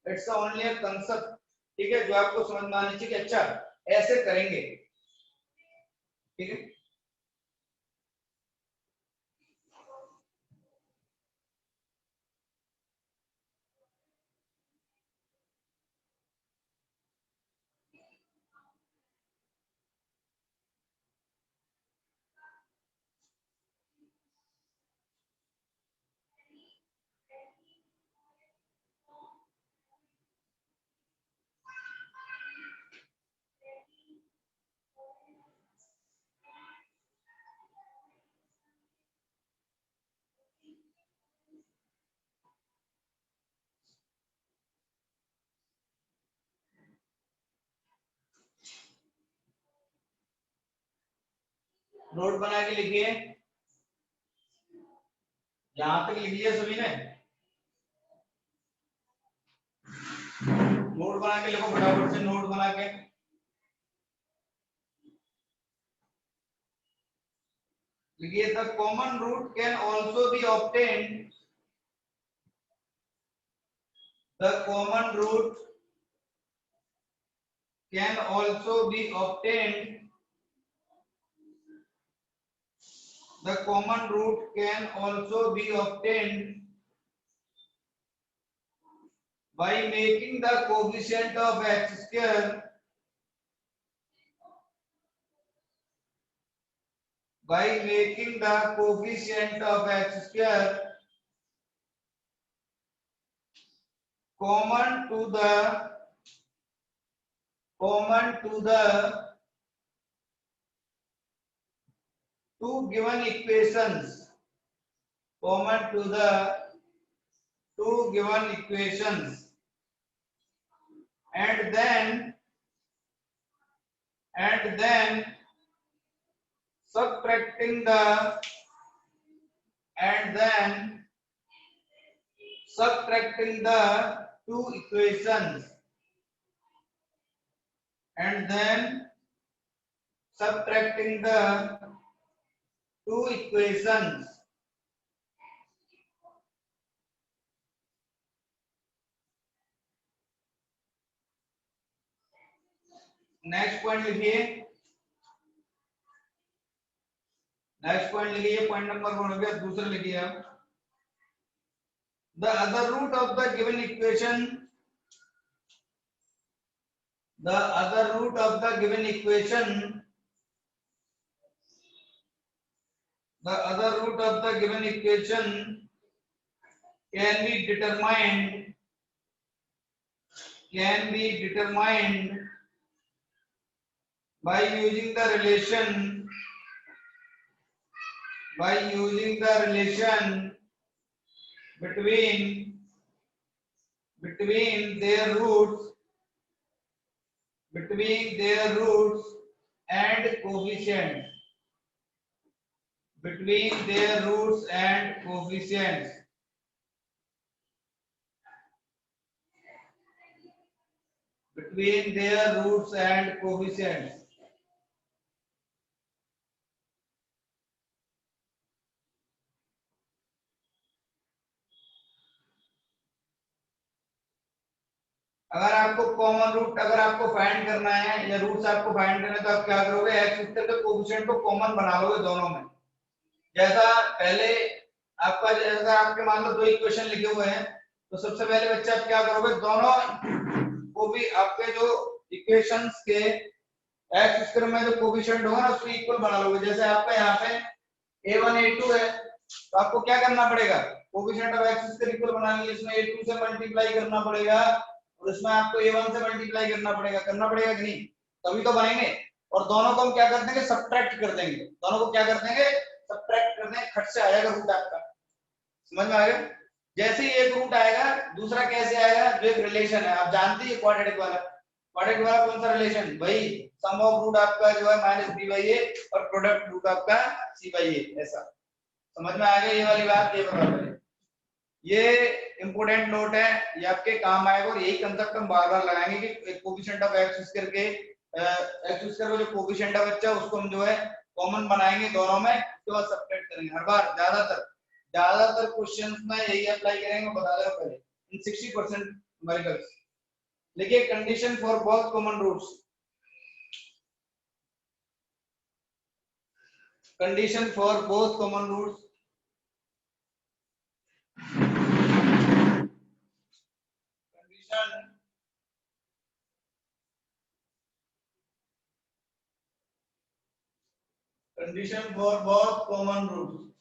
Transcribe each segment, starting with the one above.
It's only a concept, ठीक है, जो आपको समझ में आनी चाहिए कि अच्छा ऐसे करेंगे, ठीक है। नोट बना के लिखिए, यहां तक लिख लिया सभी ने? नोट बना के लिखो फटाफट से, नोट बना के लिखिए। The common root can also be obtained, the common root can also be obtained, the common root can also be obtained by making the coefficient of x square, by making the coefficient of x square common to the two given equations, common to the two given equations, and then subtracting the and then subtracting the two equations, and then subtracting the two equations, next point लिखिए, next point लिखिए, point number 1 हो गया, दूसरा लिखिए आप। the other root of the given equation, the other root of the given equation, the other root of the given equation can be determined, can be determined by using the relation, by using the relation between their roots, between their roots and coefficients, between their roots and coefficients, between their roots and coefficients. अगर आपको common root अगर आपको find करना है या roots आपको find करना है तो आप क्या करोगे, एक्स वेक्टर के कोएफिशिएंट को कॉमन बना लोगे दोनों में। जैसा पहले आपका, जैसा आपके मान लो दो इक्वेशन लिखे हुए हैं, तो सबसे पहले बच्चे आप क्या करोगे, दोनों को भी आपके जो इक्वेशंस के एक्स स्क्वायर में जो कोएफिशिएंट होगा ना उसको इक्वल बना लोगे। जैसे आपका यहाँ पे a1 a2 है, तो आपको क्या करना पड़ेगा, coefficient of x square equal बनाने के लिए इसमें a2 से मल्टीप्लाई करना पड़ेगा और इसमें आपको a1 से मल्टीप्लाई करना पड़ेगा कि नहीं, तभी तो बनेंगे। और दोनों को हम क्या कर देंगे, सब्ट्रैक्ट कर देंगे, दोनों को क्या कर देंगे, सब्ट्रैक्ट कर देंगे, खट से आएगा रूट आपका। समझ में आ गया? जैसे ही एक रूट आएगा दूसरा कैसे आएगा, जो एक रिलेशन है आप जानते हैं क्वाड्रेटिक वाला, क्वाड्रेटिक वाला कौन सा रिलेशन, वही सम ऑफ रूट आपका जो है माइनस बी बाई ए और प्रोडक्ट रूट आपका सी बाई ए, ऐसा। समझ में आ गया ये वाली बात, ये बता रहे, ये इंपोर्टेंट नोट है, ये आपके काम आएगा और यही कंसेप्ट हम बार बार लगाएंगे कि कोएफिशिएंट ऑफ एक्स स्क्वायर के एक्स स्क्वायर का जो कोएफिशिएंट है बच्चा उसको हम जो है कॉमन बनाएंगे दोनों में, उसके बाद सब्ट्रैक्ट करेंगे हर बार। ज्यादातर क्वेश्चंस में यही अप्लाई करेंगे, बता दो पहले इन 60% न्यूमेरिकल्स। लिखिए condition for both common roots. Condition for both common roots. Condition for both common roots.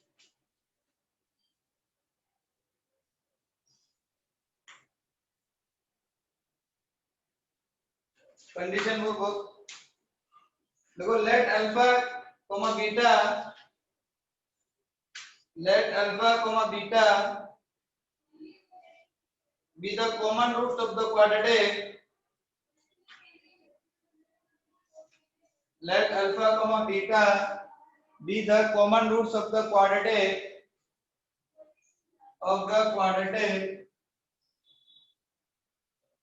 Condition for both. देखो let alpha comma beta be the common roots of the quadratic. Let alpha comma beta be the common roots of the quadratic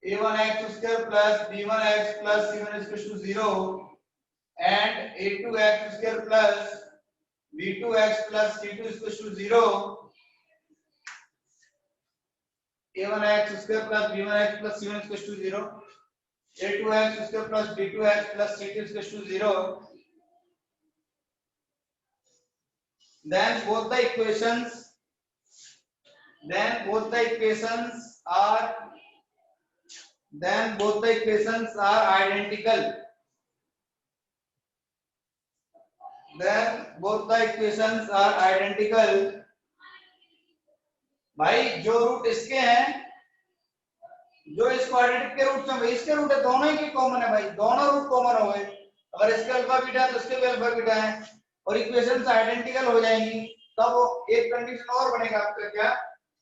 a1x square plus b1x plus c1 is equal to 0 and a2x square plus b2x plus c2 is equal to 0. a1x square plus b1x plus c1 is equal to 0. a2x square plus b2x plus c2 is equal to 0. Then both the equations are identical. भाई जो root इसके हैं, जो इस quadratic के root हैं, इसके root है, दोनों ही की कॉमन है भाई, दोनों रूट कॉमन हो गए। अगर इसके अल्फा बीटा है तो इसके भी अल्फा बीटा है और इक्वेशंस आइडेंटिकल हो जाएंगी। तब एक कंडीशन और बनेगा आपका, क्या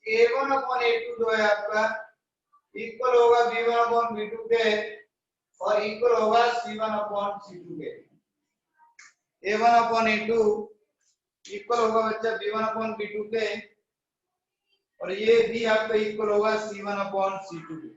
a1 अपॉन a2 जो है आपका इक्वल होगा b1 अपॉन b2 के और इक्वल होगा c1 अपॉन c2 के। a1 अपॉन a2 इक्वल होगा बच्चा b1 अपॉन b2 के और ये भी आपका इक्वल होगा c1 अपॉन c2 के।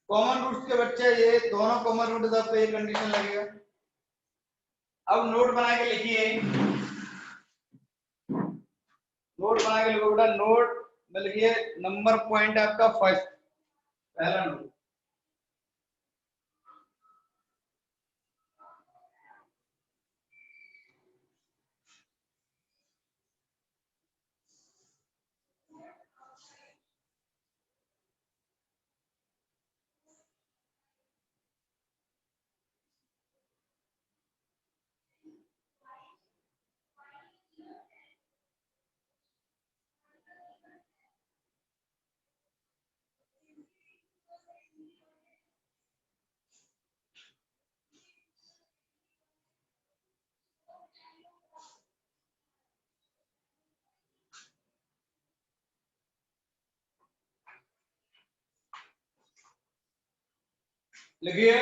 कॉमन रूट्स के बच्चे, ये दोनों कॉमन रूट है तो ये कंडीशन लगेगा। अब नोट बना के लिखिए, नोट बना के लिखो बेटा। नोट में लिखिए नंबर पॉइंट आपका फर्स्ट, पहला नोट। लिखिए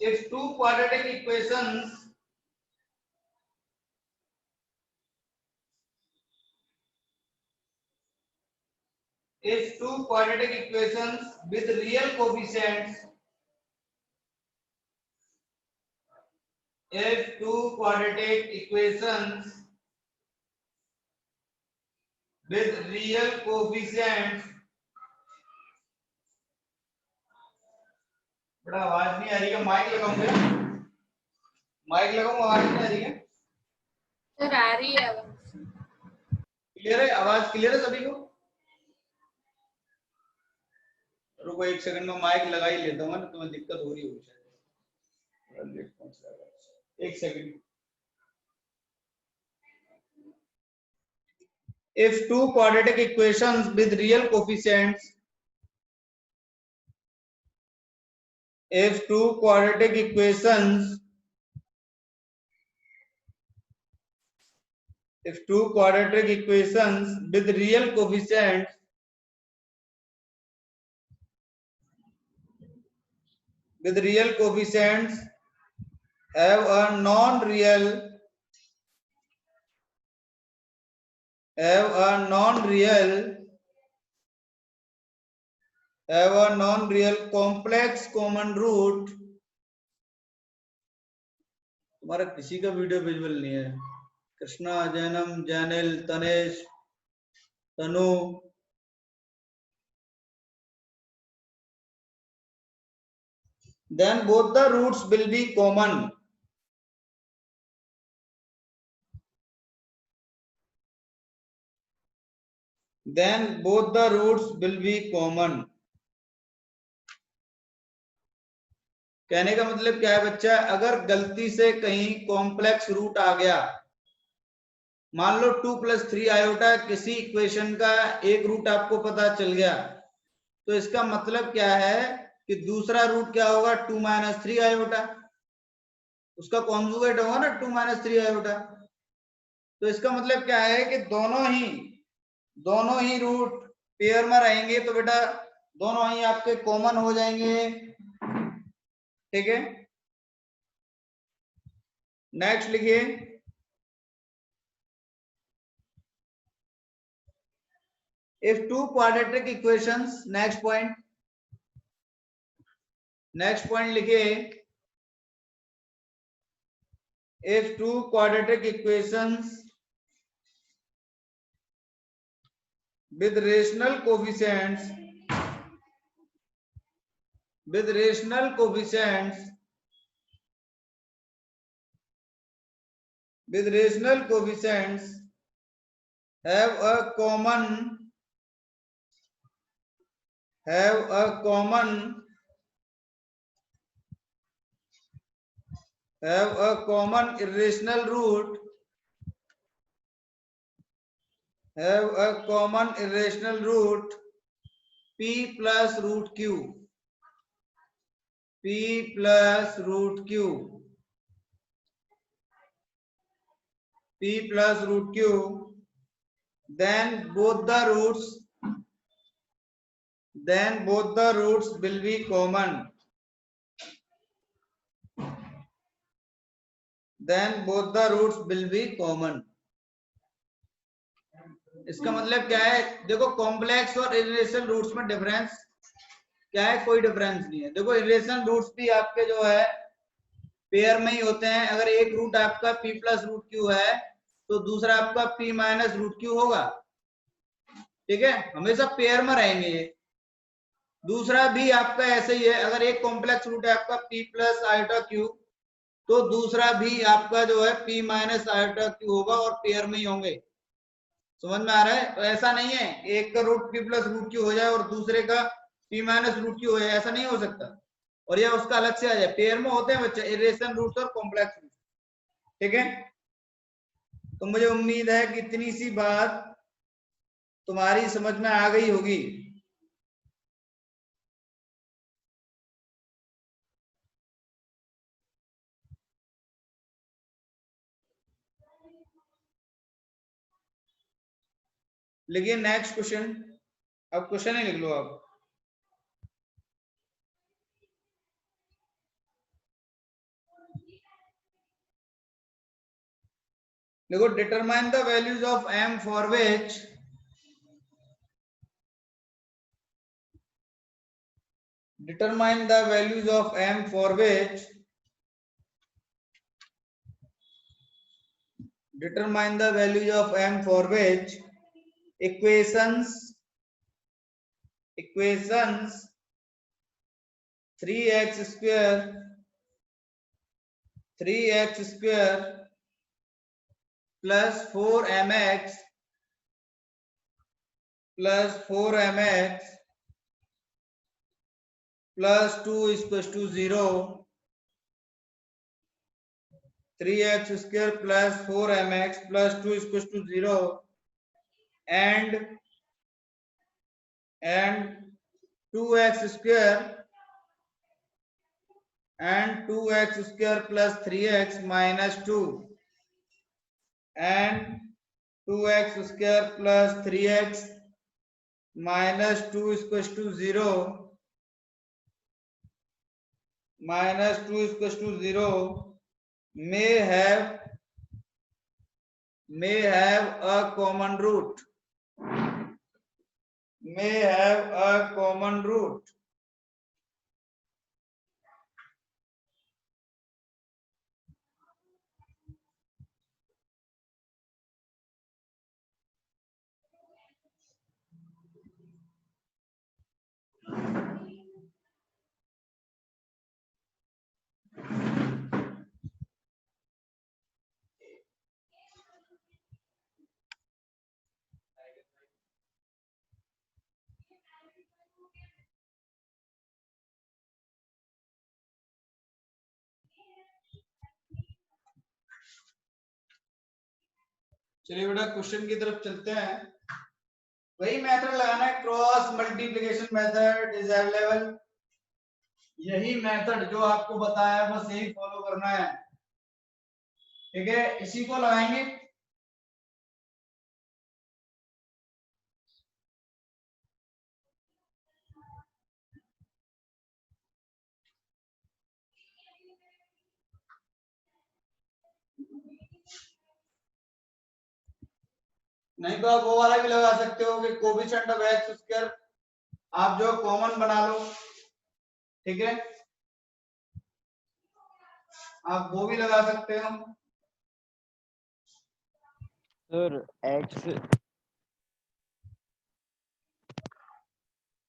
if two quadratic equations with real coefficients, if two quadratic equations with real coefficients, बड़ा आवाज नहीं आ रही है, माइक लगाऊंगा, माइक लगाऊंगा, आवाज नहीं आ रही है सर? आ रही है आवाज, क्लियर है, आवाज क्लियर है सभी को? रुको एक सेकंड में माइक लगा ही लेता हूँ ना, तुम्हें दिक्कत हो रही होगी शायद। एक second. if two quadratic equations with real coefficients, if two quadratic equations with real coefficients have a non-real complex common root. तुम्हारा किसी का वीडियो विजुअल नहीं है। कृष्णा, जैनम, जैनिल, तनेश, तनु, then both the roots will be common. Then both the roots will be common. कहने का मतलब क्या है बच्चा, अगर गलती से कहीं कॉम्प्लेक्स रूट आ गया, मान लो 2 + 3 आयोटा किसी इक्वेशन का एक रूट आपको पता चल गया, तो इसका मतलब क्या है कि दूसरा रूट क्या होगा, 2 - 3 आयोटा, उसका कॉन्जुगेट होगा ना 2 - 3 आयोटा। तो इसका मतलब क्या है कि दोनों ही रूट पेयर में रहेंगे, तो बेटा दोनों ही आपके कॉमन हो जाएंगे। ठीक है, नेक्स्ट लिखिए, if two quadratic equations, next point लिखिए, if two quadratic equations with rational coefficients have a common irrational root, p plus root q, then both the roots will be common. इसका मतलब क्या है, देखो कॉम्प्लेक्स और irrational roots में difference क्या है, कोई डिफरेंस नहीं है। देखो इरेशनल रूट्स भी आपके जो है पेयर में ही होते हैं। अगर एक रूट आपका p + √q है तो दूसरा आपका p - √q होगा। ठीक है, हमेशा पेयर में रहेंगे ये। दूसरा भी आपका ऐसे ही है, अगर एक कॉम्प्लेक्स रूट है आपका p + i/q, तो दूसरा भी आपका जो है p - i/q होगा और पेयर में ही होंगे। समझ में आ रहा है? तो ऐसा नहीं है एक का रूट p + √q हो जाए और दूसरे का p - √q हो जाए, ऐसा नहीं हो सकता। और यह उसका अलग से आ जाए, पेयर में होते हैं बच्चे इरेशनल रूट्स और कॉम्प्लेक्स रूट्स। ठीक है, तो मुझे उम्मीद है कि इतनी सी बात तुम्हारी समझ में आ गई होगी। लिखिए नेक्स्ट क्वेश्चन, अब क्वेश्चन ही लिख लो आप। देखो, determine the values of m for which determine the values of m for which equations 3x square plus 4mx plus 2 is equals to 0, 3x square plus 4mx plus 2 is equals to 0 and 2x square and 2x square plus 3x minus 2 and 2x square plus 3x minus 2 is equals to 0 minus 2 is equals to 0 may have a common root. May have a common root. चलिए बेटा question की तरफ चलते हैं। वही method लगाना है, cross multiplication method is available. यही मेथड जो आपको बताया बस यही फॉलो करना है, ठीक है। इसी को लगाएंगे। नहीं तो आप वो वाला भी लगा सकते हो कि कोएफिशिएंट ऑफ एक्स स्क्वायर आप जो कॉमन बना लो, ठीक है, आप वो भी लगा सकते हो। सर एक्स,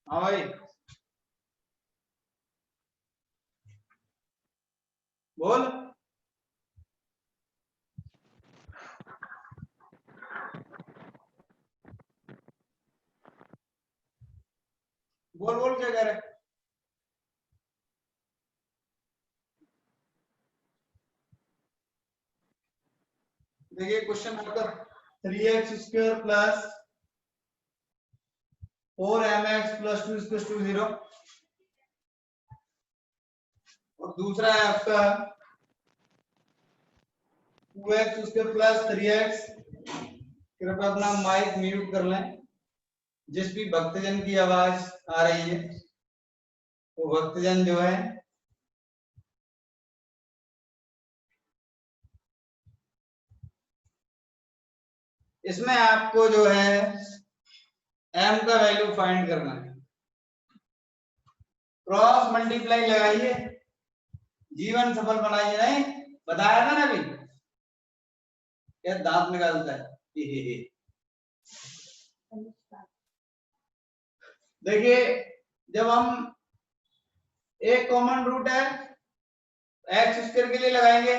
हाँ भाई बोल। बोल बोल क्या कह रहे? देखिए क्वेश्चन आपका 3x square plus 4mx plus 2 equal to 0 और दूसरा है आपका 2x स्क्वायर प्लस 3x। कृपया अपना माइक म्यूट कर लें। जिस भी भक्तजन की आवाज आ रही है वो भक्तजन जो है इसमें आपको जो है m का वैल्यू फाइंड करना है। क्रॉस मल्टीप्लाई लगाइए, जीवन सफल बनाइए। नहीं बताया था ना अभी, क्या दांत निकालता है। देखिए जब हम एक कॉमन रूट है एक्स स्क्वायर के लिए लगाएंगे,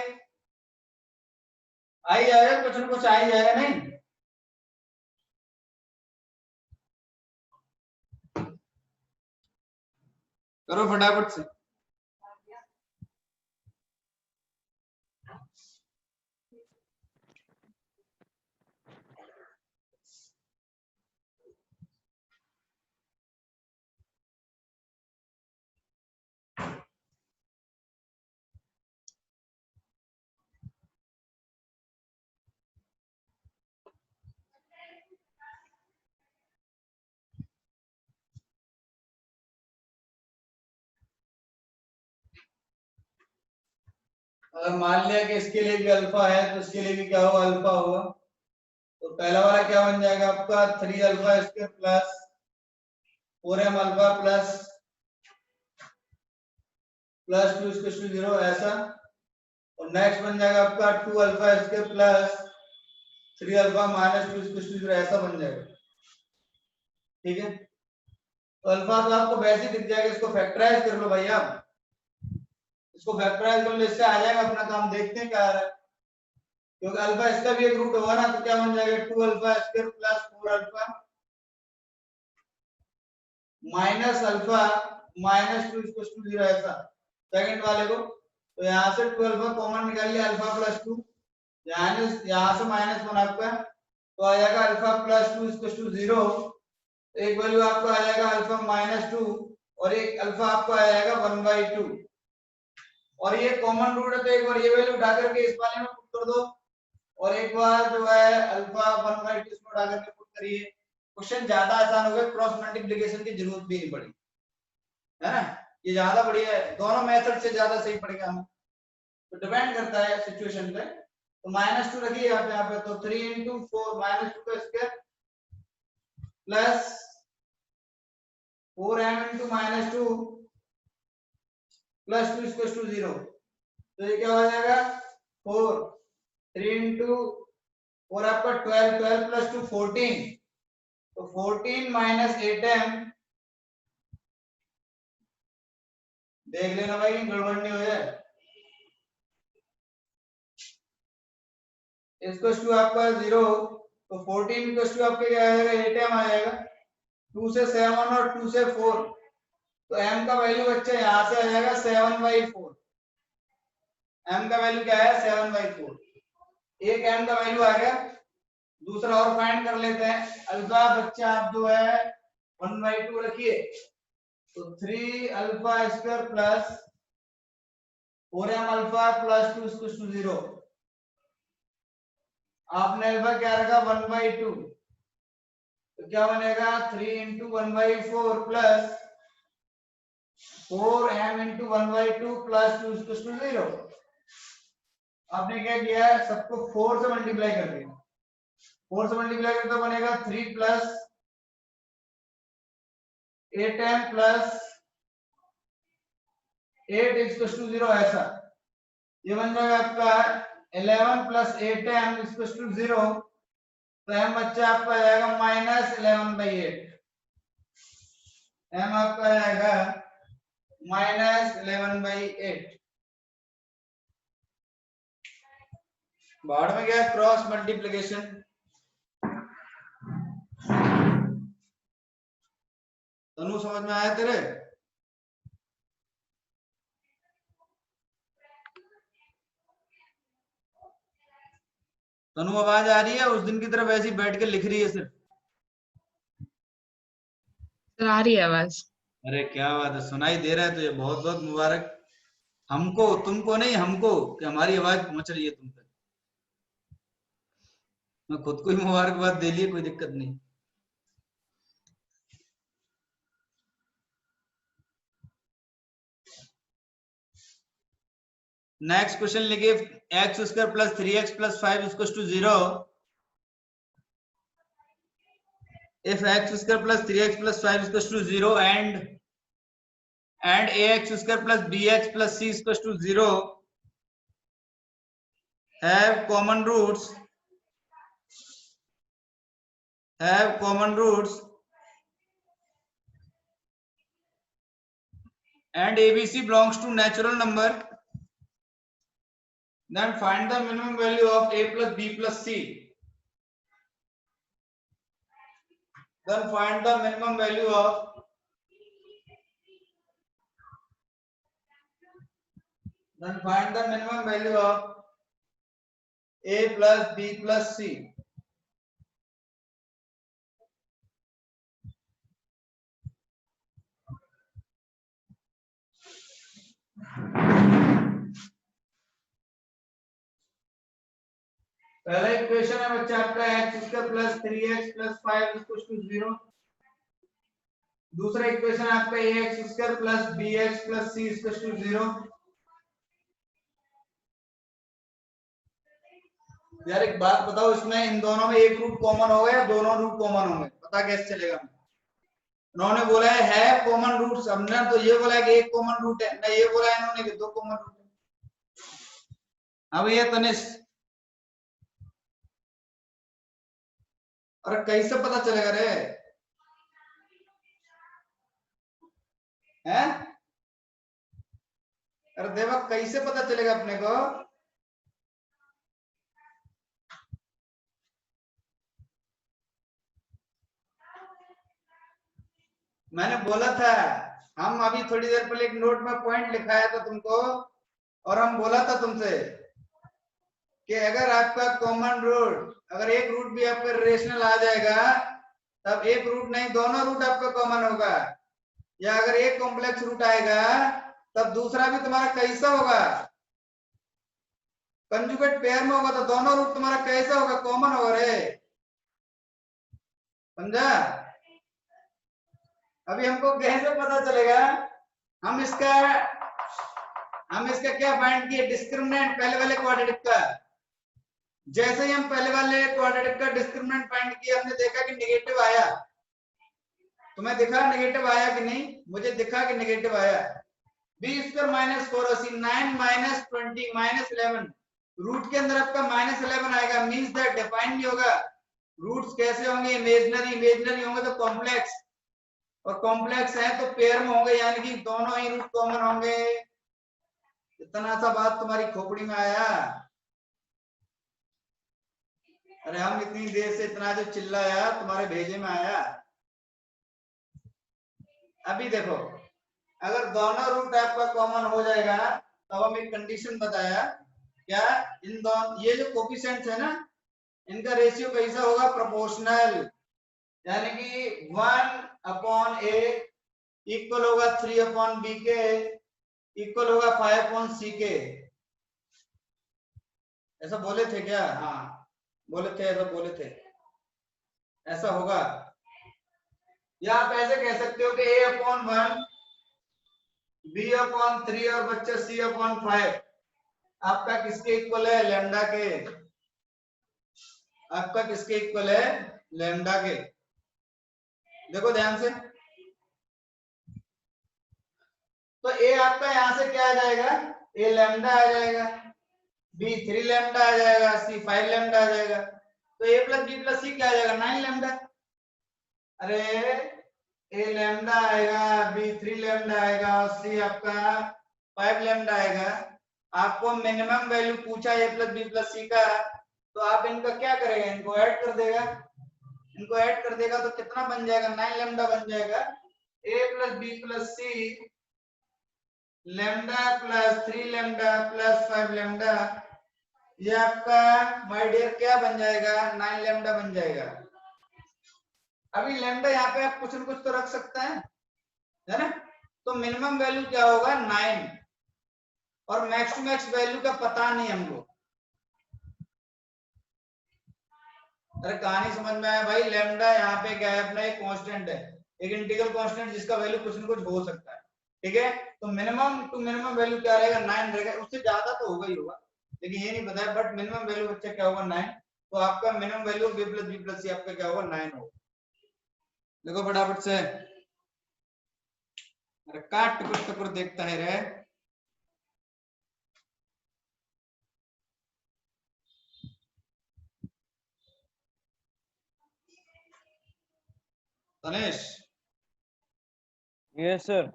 आ ही जाएगा, कुछ ना कुछ आ ही जाएगा। नहीं करो फटाफट से। अगर मान लिया कि इसके लिए भी अल्फा है तो इसके लिए भी क्या होगा, अल्फा होगा। तो पहला वाला क्या बन जाएगा आपका 3 alpha square plus 4m alpha plus 2 equal to 0 ऐसा। और नेक्स्ट बन जाएगा आपका 2 alpha square plus 3 alpha minus 2 equal to 0 ऐसा बन जाएगा, ठीक है। तो अल्फा तो आपको वैसे ही दिख जाएगा, इसको फैक्टराइज कर लो भाई आप। इसको फैक्टराइज कर लो, इससे आ जाएगा अपना काम। देखते हैं क्या आ रहा है, क्योंकि अल्फा इसका भी एक रूट होगा ना। तो क्या बन जाएगा 2 alpha square plus 4 alpha minus alpha minus 2 equal to 0 ऐसा सेकंड वाले को। तो यहाँ से 2 अल्फा कॉमन निकाल लिया, अल्फा प्लस 2, यहाँ से माइनस 1 आपका तो आ जाएगा अल्फा प्लस 2 इक्वल टू 0। एक वैल्यू आपको आ जाएगा अल्फा माइनस 2 और एक अल्फा आपको आ जाएगा 1/2। और ये कॉमन रूट है तो एक बार ये वैल्यू उठा करके इस वाले में पुट कर दो और एक बार जो है अल्फा 1/2 इसमें उठा करके पुट करिए। क्वेश्चन ज्यादा आसान हो गया, क्रॉस मल्टीप्लिकेशन की जरूरत भी नहीं पड़ी, है ना। ये ज्यादा बढ़िया है, दोनों मेथड से ज्यादा सही पड़ेगा हमें, तो डिपेंड करता है सिचुएशन पे। तो -2 रखिए यहाँ पे, तो 3 × 4 -2 का square plus 4m × -2 plus 2 equal to 0। तो ये क्या हो जाएगा 4 3 × 4 आपका 12 12 प्लस 2 14, तो 14 - 8m। देख लेना भाई गड़बड़ नहीं हो जाए। इसको टू आपका 0, तो 14 इक्वल टू आपके क्या आएगा 8m आ जाएगा। 2 से 7 और 2 से 4, तो m का वैल्यू बच्चे यहाँ से आ जाएगा 7/4। m का वैल्यू क्या है 7/4। एक m का वैल्यू आ गया, दूसरा और फाइंड कर लेते हैं। अल्फा बच्चा आप जो है 1/2 रखिए, तो 3 alpha square plus 4m alpha plus 2 equal to 0। आपने अल्फा क्या रखा 1/2, तो क्या बनेगा 3 × 1/4 plus 4m × 1/2 plus 2 equal to 0। आपने क्या किया है सबको 4 से मल्टीप्लाई कर दिया, 4 से मल्टीप्लाई करते तो बनेगा 3 plus 8m plus 8 equal to 0 ऐसा। ये बन जाएगा आपका 11 प्लस 8m इक्वल टू 0। तो m बच्चा आपका आ जाएगा -11/8। m आपका आ जाएगा -11/8। बाहर में गया क्रॉस मल्टीप्लिकेशन। तनु समझ में आया तेरे? तनु आवाज आ रही है? उस दिन की तरफ ऐसी बैठ के लिख रही है सिर्फ। आ रही है आवाज। अरे क्या बात है, सुनाई दे रहा है तुझे, बहुत बहुत मुबारक। हमको, तुमको नहीं, हमको, कि हमारी आवाज पहुंच रही है तुम तक। मैं खुद को ही मुबारकबाद दे लिए, कोई दिक्कत नहीं। नेक्स्ट क्वेश्चन लिखिए, x² + 3x + 5 = 0। if x² + 3x + 5 = 0 and ax² + bx + c = 0 have common roots and abc belongs to natural number, then find the minimum value of a plus b plus c. Then find the minimum value of a plus b plus c. पहला equation है बच्चा आपका x² + 3x + 5 = 0। दूसरा equation आपका ax² + bx + c = 0। यार एक बात बताओ, इसमें इन दोनों में एक रूट कॉमन होगा या दोनों रूट कॉमन होंगे? पता कैसे चलेगा? उन्होंने बोला है कॉमन रूट, हमने तो ये बोला है कि एक कॉमन रूट है, ना ये बोला है इन्होंने कि दो कॉमन रूट है। अब ये तनिष्क, अरे कैसे पता चलेगा रे? हैं? अरे देवक कैसे पता चलेगा अपने को? मैंने बोला था, हम अभी थोड़ी देर पहले एक नोट में पॉइंट लिखाया था तुमको, और हम बोला था तुमसे कि अगर आपका कॉमन रूट, अगर एक रूट भी आपका रेशनल आ जाएगा तब एक रूट नहीं दोनों रूट आपका कॉमन होगा, या अगर एक कॉम्प्लेक्स रूट आएगा तब दूसरा भी तुम्हारा कैसा होगा, कंजुगेट पेयर में होगा तो दोनों रूट तुम्हारा कैसा होगा, कॉमन होगा रे, समझा। अभी हमको कैसे पता चलेगा, हम इसका क्या फाइंड किए, डिस्क्रिमिनेंट पहले वाले क्वाड्रेटिक का। जैसे ही हम पहले वाले क्वाड्रेटिक का डिस्क्रिमिनेंट फाइंड किया, हमने देखा कि नेगेटिव आया। तुम्हें दिखा नेगेटिव आया कि नहीं, मुझे दिखा कि नेगेटिव आया। B square minus 4ac 9 minus 20 minus 11, root के अंदर आपका माइनस 11 आएगा, मींस दैट डिफाइन नहीं होगा। रूट्स कैसे होंगे, इमेजिनरी, इमेजिनरी होंगे तो कॉम्प्लेक्स, और कॉम्प्लेक्स है तो पेयर में होंगे, यानी कि दोनों ही रूट कॉमन होंगे। इतना सा बात तुम्हारी खोपड़ी में आया। अरे हम इतनी देर से इतना जो चिल्लाया तुम्हारे भेजे में आया। अभी देखो, अगर दोनों रूट आपका कॉमन हो जाएगा तब हम एक कंडीशन बताया, क्या इन दोनों ये जो कोफिशिएंट्स है ना, इनका रेशियो कैसा होगा, प्रोपोर्शनल, यानी कि 1/a इक्वल होगा 3/b के, इक्वल होगा 5/c के। ऐसा बोले थे क्या, हाँ बोले थे, ऐसा बोले थे, ऐसा होगा। या आप ऐसे कह सकते हो कि a/1 b/3 और बच्चे c/5 आपका किसके इक्वल है, लैम्डा के। आपका किसके इक्वल है, लैम्डा के। देखो ध्यान से, तो a आपका यहां से क्या आ जाएगा, a लैम्डा आ जाएगा, b 3 लैम्डा आ जाएगा, c 5 लैम्डा आ जाएगा, तो a plus b plus c क्या आ जाएगा, 9 लैम्डा। अरे a लैम्डा आएगा, b 3 लैम्डा आएगा, और c आपका 5 लैम्डा आएगा। आपको मिनिमम वैल्यू पूछा a plus b plus c का, तो आप इनका क्या करेगा, इनको ऐड कर देगा, इनको ऐड कर देगा तो कितना बन जाएगा, 9 लैम्डा बन जाएगा। a plus b plus c lambda plus 3 lambda plus 5 lambda, ये आपका माय डियर क्या बन जाएगा, 9 लैम्डा बन जाएगा। अभी लैम्डा यहाँ पे आप कुछ न कुछ तो रख सकते हैं, है ना। तो मिनिमम वैल्यू क्या होगा, 9, और मैक्स टू मैक्स वैल्यू का पता नहीं हमको। अरे कहानी समझ में आया भाई, लैम्डा यहाँ पे क्या है, अपना एक कांस्टेंट है, एक इंटीग्रल कांस्टेंट जिसका वैल्यू कुछ न कुछ हो सकता है, ठीक है। तो मिनिमम टू मिनिमम वैल्यू क्या रहेगा, 9 रहेगा, उससे ज्यादा तो होगा ही होगा, लेकिन ये नहीं बताया, बट मिनिमम वैल्यू बच्चा क्या होगा, 9। तो आपका minimum value b plus b plus c आपका क्या होगा, 9 होगा। देखो फटाफट से, अरे काट टुकुर टुकुर देखता है रे। Tanesh, yes sir.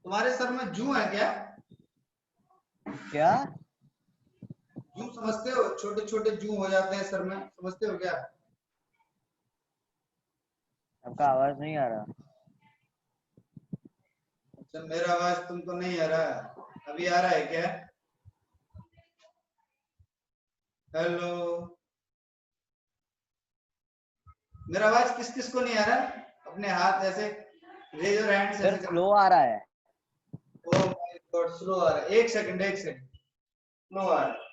तुम्हारे सर में जू है क्या, क्या, जू समझते हो, छोटे छोटे जू हो जाते हैं सर में, समझते हो क्या। आपका आवाज नहीं आ रहा। अच्छा मेरा आवाज तुमको नहीं आ रहा, अभी आ रहा है क्या, हेलो, मेरा आवाज किस किस को नहीं आ रहा, अपने हाथ ऐसे रेज योर हैंड्स सर ऐसे स्लो आ रहा है। ओह माय गॉड, स्लो आ रहा है, एक सेकंड स्लो आ रहा है।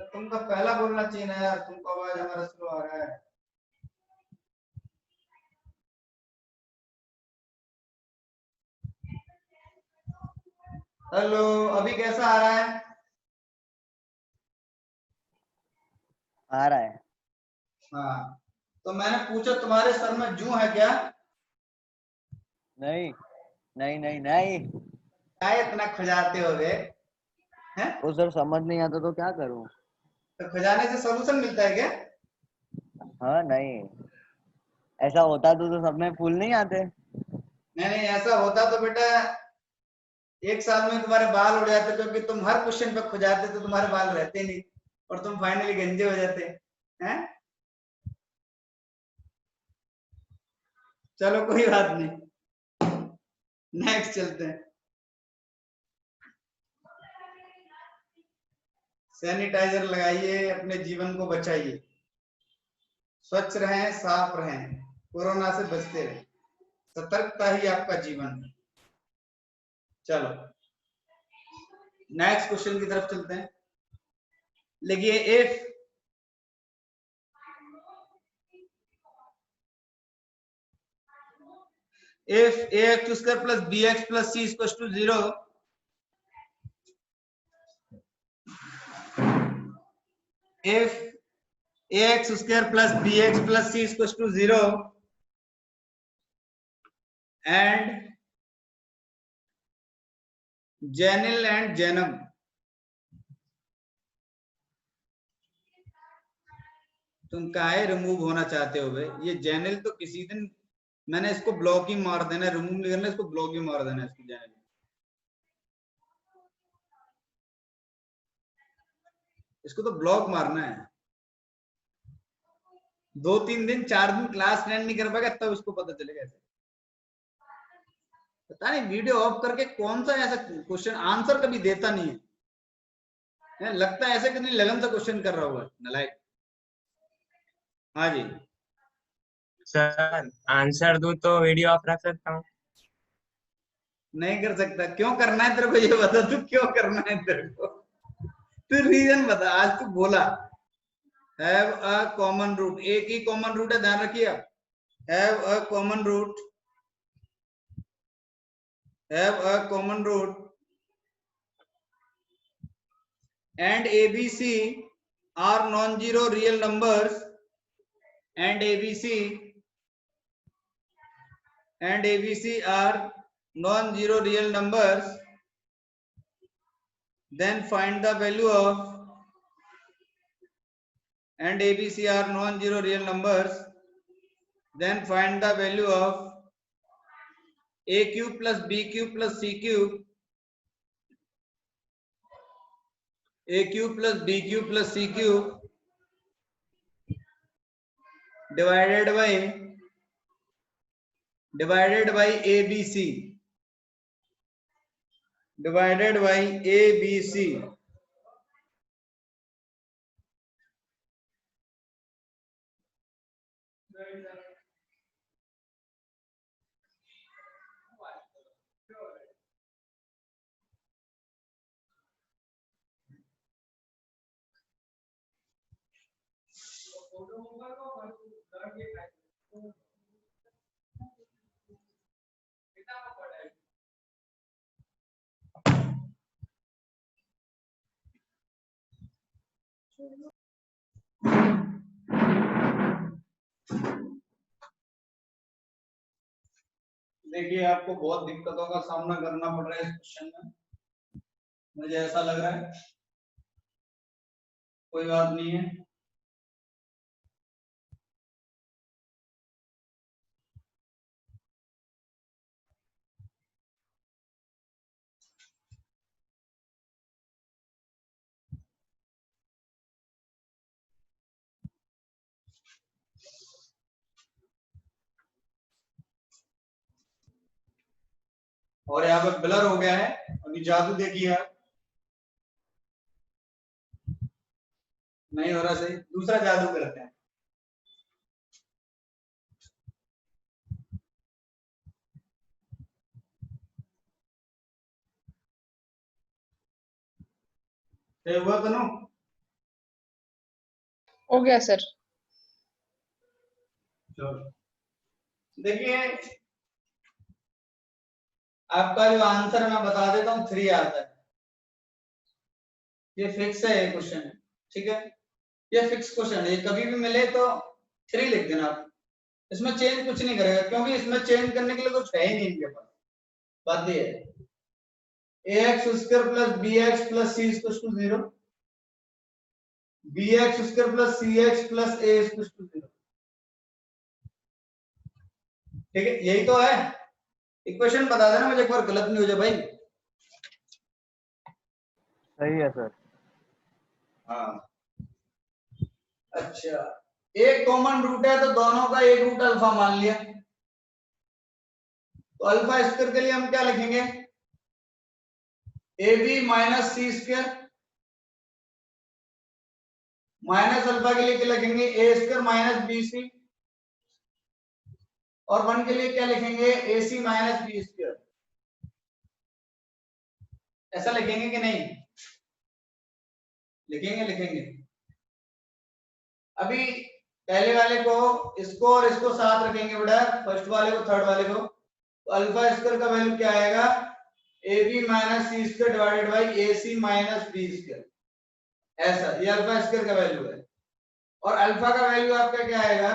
तुमको पहला बोलना चाहिए ना यार, तुमको आवाज हमारा स्लो आ रहा है। हेलो, अभी कैसा आ रहा है, आ रहा है। हाँ। तो मैंने पूछा तुम्हारे सर में जू है क्या, नहीं नहीं नहीं नहीं, क्या इतना खुजाते हो रे, हैं। वो सर समझ नहीं आता तो क्या करूं। तो खुजाने से सॉल्यूशन मिलता है क्या, हाँ नहीं, ऐसा होता तो सब में फूल नहीं आते। नहीं नहीं, ऐसा होता तो बेटा एक साल में तुम्हारे बाल उड़ जाते, क्योंकि तुम हर क्वेश्चन पे खुजाते तो तुम्हारे बाल रहते नहीं, और तुम फाइनली गंजे हो जाते हैं। चलो कोई बात नहीं, नेक्स्ट चलते हैं। सैनिटाइजर लगाइए, अपने जीवन को बचाइए, स्वच्छ रहें, साफ रहें, कोरोना से बचते रहें, सतर्कता ही आपका जीवन है। चलो नेक्स्ट क्वेश्चन की तरफ चलते हैं। लिखिए if ax square plus bx plus c equals to 0, if ax square plus bx plus c equals to 0 and Janil and Janam तुम काहे रिमूव होना चाहते हो भाई? ये जैनिल तो किसी दिन मैंने इसको ब्लॉक ही मार देना, रिमूव नहीं करना, इसको ब्लॉक ही मार देना इसको जैनिल। इसको तो ब्लॉक मारना है। 2-3 दिन 4 दिन क्लास अटेंड नहीं कर पाएगा तब इसको पता चलेगा। ऐसे पता नहीं वीडियो ऑफ करके कौन सा ऐसा क्वेश्चन आंसर कभी देता नहीं है, लगता है ऐसे कितनी लगन से क्वेश्चन कर रहा होगा नालायक। हाँ जी सर आंसर दूं तो वीडियो ऑफ रख सकता हूँ? नहीं कर सकता। क्यों करना है तेरे को ये बता, तू क्यों करना है तेरे को, तू रीजन बता। आज तू बोला हैव अ कॉमन रूट, एक ही कॉमन रूट है, ध्यान रखिए आप। Have a common root, have a common root and ABC are non-zero real numbers and ABC are non-zero real numbers, then find the value of, and ABC are non-zero real numbers, then find the value of a cube plus b cube plus c cube, a cube plus b cube plus c cube divided by ABC, divided by ABC. देखिए आपको बहुत दिक्कतों का सामना करना पड़ रहा है इस क्वेश्चन में, मुझे ऐसा लग रहा है। कोई बात नहीं है, और यहाँ पे ब्लर हो गया है। अभी जादू देखिए आप, नहीं हो रहा सही, दूसरा जादू करते हैं। सही हुआ तनु? हो गया सर। देखिए आपका जो आंसर मैं बता देता हूँ 3 आता है, ये फिक्स है ये क्वेश्चन, ठीक है, ये फिक्स क्वेश्चन है, ये कभी भी मिले तो 3 लिख देना आप, इसमें चेंज कुछ नहीं करेगा, क्योंकि इसमें चेंज करने के लिए कुछ है ही नहीं इनके पास। बात ये है ax square plus bx plus c equals to 0, bx square plus cx plus a equals to 0, ठीक है, यही तो है। इक्वेशन बता देना मुझे एक बार, गलत नहीं हो जाए भाई। सही है सर। हाँ अच्छा, एक कॉमन रूट है तो दोनों का एक रूट अल्फा मान लिया, तो अल्फा स्क्वायर के लिए हम क्या लिखेंगे, A B minus C square minus alpha के लिए क्या लिखेंगे, A square minus B C, और 1 के लिए क्या लिखेंगे, A C minus B square. ऐसा लिखेंगे कि नहीं, लिखेंगे लिखेंगे। अभी पहले वाले को, इसको और इसको साथ रखेंगे बेटा, फर्स्ट वाले को थर्ड वाले को, तो अल्फा स्क्वायर का वैल्यू क्या आएगा, A B minus C square divided by A C minus B square. ऐसा, ये अल्फा स्क्वायर का वैल्यू है। और अल्फा का वैल्यू आपका क्या आएगा,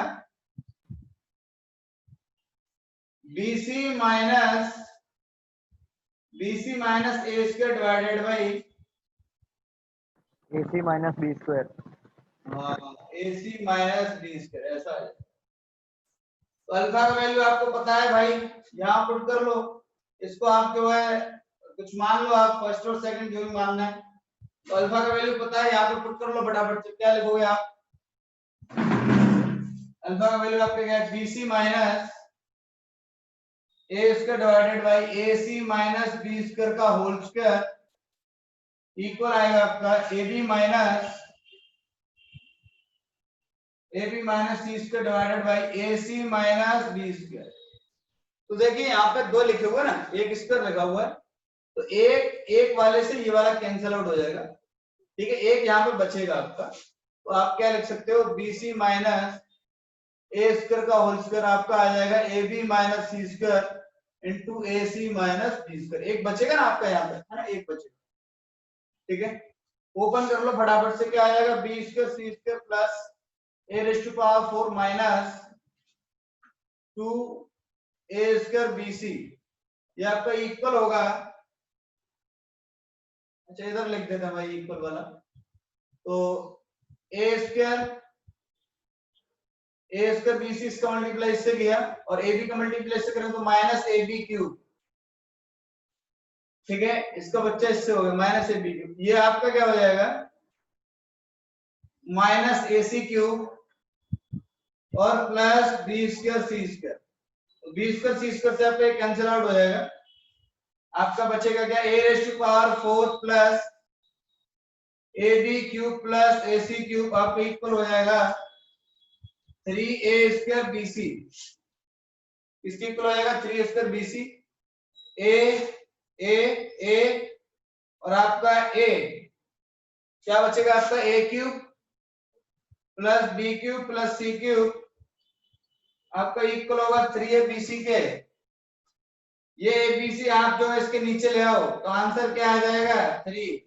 BC minus A square divided by AC minus B square. A C minus B square, ऐसा है। तो अल्फा का वैल्यू आपको पता है भाई, यहाँ पुट कर लो। इसको आप जो है कुछ मान लो, आप फर्स्ट और सेकंड जो भी मानना है। तो अल्फा का वैल्यू पता है, यहाँ पे पुट कर लो फटाफट से। क्या लिखोगे आप, अल्फा का वैल्यू आपका क्या है, BC minus A square divided by A C minus B square का होल स्क्वायर इक्वल आएगा आपका A B minus C square divided by A C minus B square. तो देखिए यहाँ पे दो लिखे हुए ना, एक स्क्वायर लिखा हुआ है, तो एक वाले से ये वाला कैंसिल आउट हो जाएगा, ठीक है, एक यहाँ पे बचेगा आपका। तो आप क्या लिख सकते हो, B C minus A square का होल स्क्वायर आपका आ जाएगा A B minus C square into A C minus B square. एक बचेगा ना आपका यहाँ पे, है ना, एक बचेगा, ठीक है। ओपन कर लो फटाफट से, क्या आ जाएगा, B square C square plus A raise to power 4 minus 2 A square B C, ये आपका इक्वल होगा, अच्छा इधर लिख देते हैं भाई इक्वल वाला। तो ए स्क्वायर बी सी इसका मल्टीप्लाई इससे किया, और ए बी का मल्टीप्लाई इससे करें तो माइनस ए बी क्यूब, ठीक है, इसका बच्चा इससे हो गया माइनस ए बी क्यूब। ये आपका क्या हो जाएगा, माइनस ए सी क्यूब और plus B square C square. तो बी स्क्वायर सी स्क्वायर से आपका कैंसिल आउट हो जाएगा, आपका बचेगा क्या, A raise to power 4 plus A B cube plus A C cube, आपका इक्वल हो जाएगा 3a स्क्वायर बी सी। इसकी इक्वल हो जाएगा 3a स्क्वायर बी सी। ए और आपका ए क्या बचेगा, आपका A cube plus B cube plus C cube, आपका इक्वल होगा 3a बी सी के। ये ए बी सी आप जो है इसके नीचे ले आओ, तो आंसर क्या आ जाएगा, 3।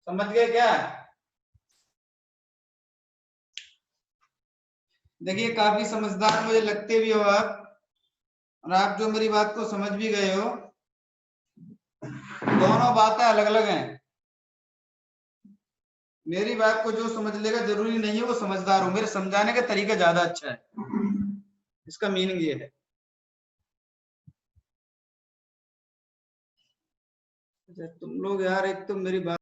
समझ गए क्या, देखिए काफी समझदार मुझे लगते भी हो आप, और आप जो मेरी बात को समझ भी गए हो। दोनों बातें अलग अलग हैं, मेरी बात को जो समझ लेगा जरूरी नहीं है वो समझदार हो, मेरे समझाने का तरीका ज्यादा अच्छा है, इसका मीनिंग ये है। अच्छा तुम लोग यार, एक तो मेरी बात